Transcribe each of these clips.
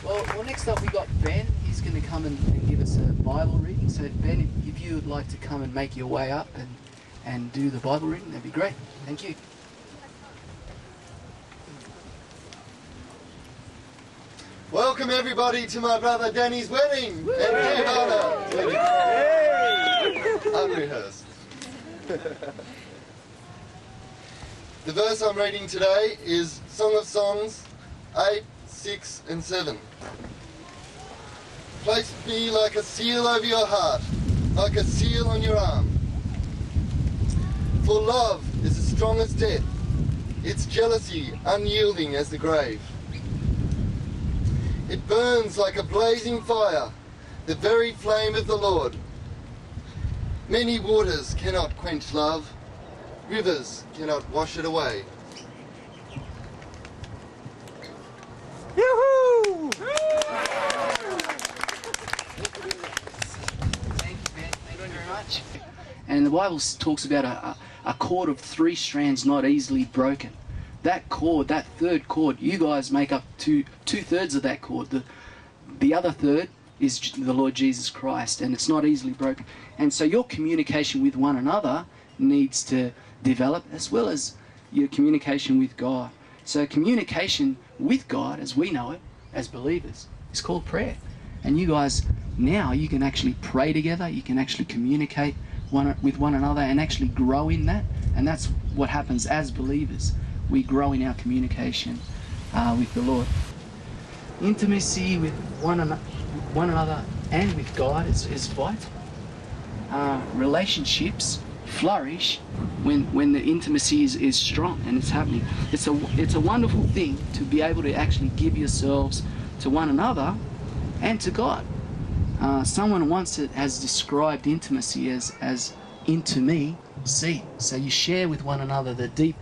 Well, next up we got Ben. He's going to come and give us a Bible reading. So Ben, if you would like to come and make your way up and do the Bible reading, that'd be great. Thank you. Welcome everybody to my brother Danny's wedding. And Giovanna. Unrehearsed. The verse I'm reading today is Song of Songs 8, 6 and 7. Place me like a seal over your heart, like a seal on your arm. For love is as strong as death, its jealousy unyielding as the grave. It burns like a blazing fire, the very flame of the Lord. Many waters cannot quench love, rivers cannot wash it away. Yoo-hoo! Thank you, Ben. Thank you very much. And the Bible talks about a cord of 3 strands not easily broken. That cord, that third cord, you guys make up two-thirds of that cord. The other third is the Lord Jesus Christ, and it's not easily broken. And so your communication with one another needs to develop, as well as your communication with God. So communication with God, as we know it, as believers, is called prayer. And you guys, now you can actually pray together, you can actually communicate with one another and actually grow in that. And that's what happens as believers. We grow in our communication with the Lord. Intimacy with one another and with God is vital. Relationships flourish when the intimacy is strong and it's happening. It's a wonderful thing to be able to actually give yourselves to one another and to God. Someone once has described intimacy as into me, see. So you share with one another the deep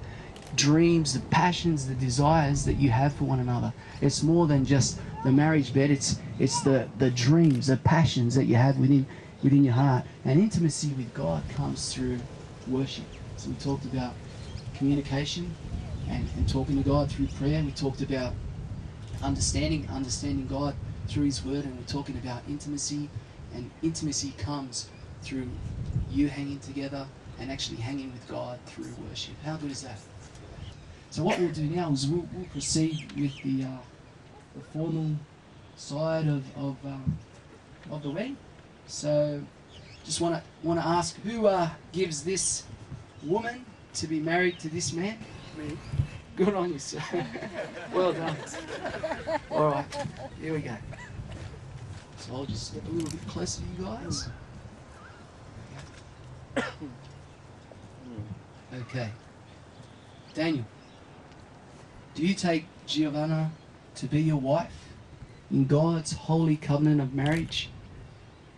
dreams, the passions, the desires that you have for one another. It's more than just the marriage bed. It's the dreams, the passions that you have within your heart. And intimacy with God comes through worship. So we talked about communication and talking to God through prayer. We talked about understanding God through His Word, and we're talking about intimacy. And intimacy comes through you hanging together and actually hanging with God through worship. How good is that? So what we'll do now is we'll proceed with the formal side of the wedding. So just want to ask, who gives this woman to be married to this man? Me. Good on you, sir. Well done. All right, here we go. So I'll just step a little bit closer to you guys. Okay. Daniel, do you take Giovanna to be your wife in God's holy covenant of marriage,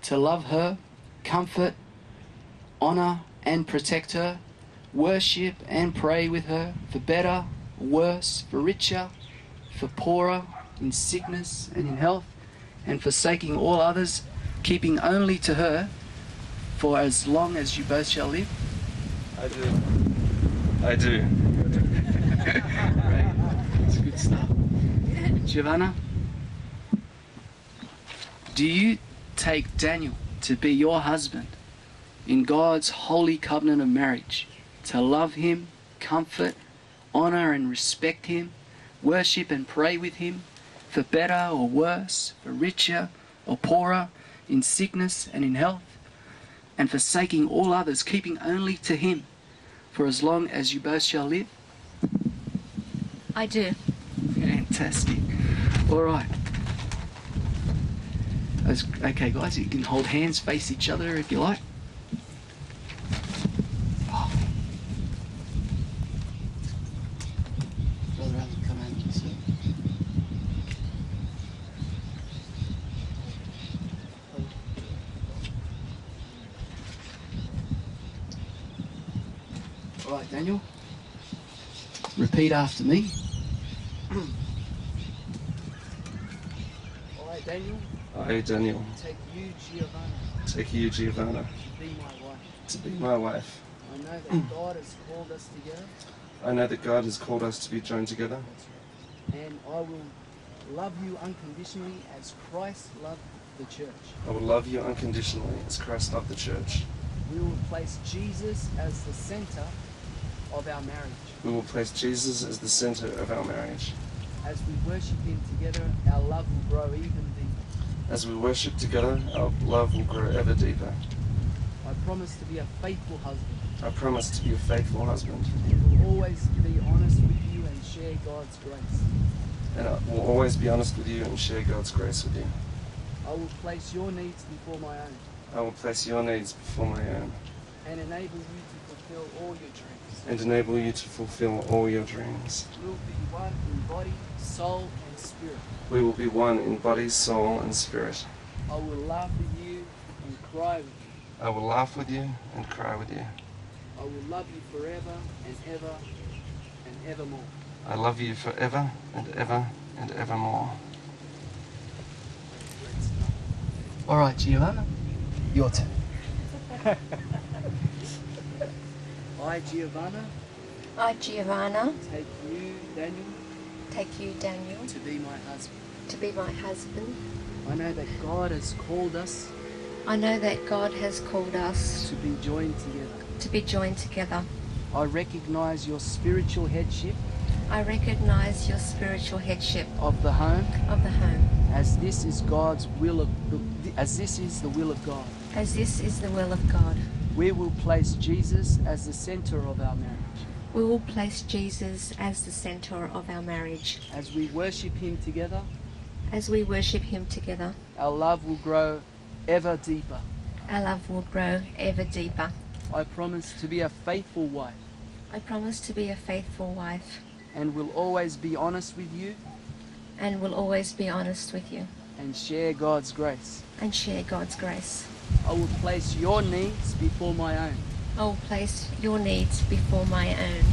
to love her, comfort, honor and protect her, worship and pray with her, for better or worse, for richer, for poorer, in sickness and in health, and forsaking all others, keeping only to her, for as long as you both shall live? I do. I do. Right. That's good stuff. Giovanna, do you take Daniel to be your husband in God's holy covenant of marriage, to love him, comfort, honor and respect him, worship and pray with him, for better or worse, for richer or poorer, in sickness and in health, and forsaking all others, keeping only to him, for as long as you both shall live? I do. Fantastic. All right. Okay, guys, you can hold hands, face each other if you like. Oh. Brother Alan, come out, sir. All right, Daniel. Repeat after me. I, Daniel. I, Daniel. Take you, Giovanna. Take you, Giovanna. To be my wife. To be my wife. I know that God has called us together. I know that God has called us to be joined together. And I will love you unconditionally as Christ loved the church. I will love you unconditionally as Christ loved the church. We will place Jesus as the center of our marriage. We will place Jesus as the center of our marriage. As we worship him together, our love will grow even deeper. As we worship together, our love will grow ever deeper. I promise to be a faithful husband. I promise to be a faithful husband. And will always be honest with you and share God's grace. And I will always be honest with you and share God's grace with you. I will place your needs before my own. I will place your needs before my own. And enable you to fulfill all your dreams. And enable you to fulfill all your dreams. We will be one in body, soul and spirit. We will be one in body, soul and spirit. I will laugh with you and cry with you. I will laugh with you and cry with you. I will love you forever and ever and evermore. I love you forever and ever and evermore. All right, Giovanna, your turn. I, Giovanna, I, Giovanna, take you, Daniel, take you, Daniel, to be my husband. to be my husband. I know that God has called us I know that God has called us to be joined together. to be joined together. I recognize your spiritual headship I recognize your spiritual headship of the home of the home, as this is God's will of, as this is the will of God. as this is the will of God. We will place Jesus as the center of our marriage. We will place Jesus as the center of our marriage. As we worship him together, As we worship him together, our love will grow ever deeper. our love will grow ever deeper. I promise to be a faithful wife I promise to be a faithful wife and will always be honest with you and will always be honest with you and share God's grace. and share God's grace. I will place your needs before my own I will place your needs before my own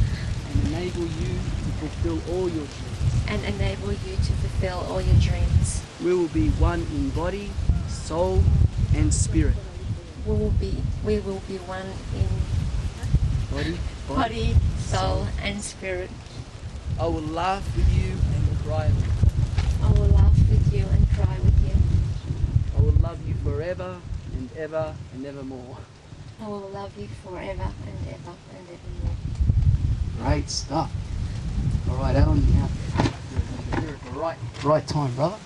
and enable you to fulfill all your dreams. and enable you to fulfill all your dreams. We will be one in body, soul and spirit. We will be one in Body, body, soul, and spirit. I will laugh with you and cry with you. I will laugh with you and cry with you. I will love you forever and ever and evermore. I will love you forever and ever and evermore. Great stuff. All right, Alan, you're at the right time, brother.